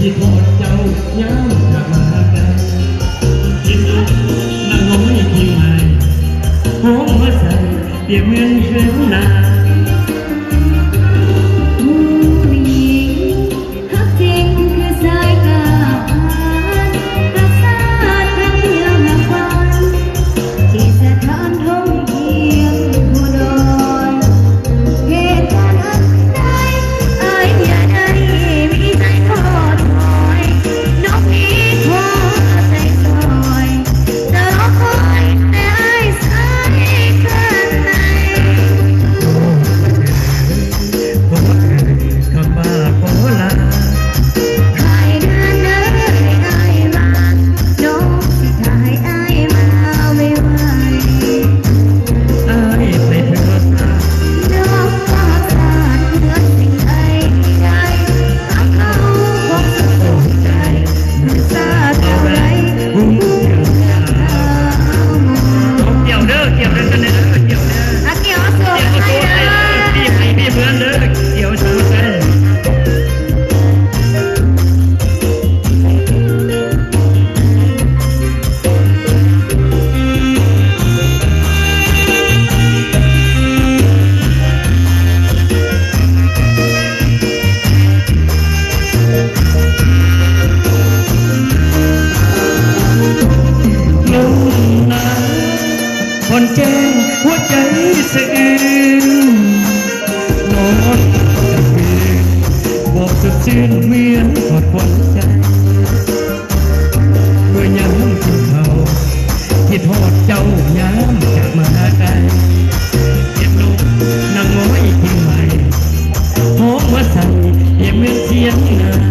ที่โทษเจ้าย้ำจากมาได้คิดดูนั่งงงไม่ทิ้งหายหัวหัวใจเปรียบเหมือนเชื้อนาคนแจ้งหัวใจสะอื้นนอนจะคืนบอกสุดชื่นเหมือนถอดความใจด้วยย้ำถึงเขาที่ทอดเจ้าย้ำจากมาไกลเก็บลูกนั่งง้อยทิ้งไว้หอมหัวใจเปรียบเหมือนเสียงนา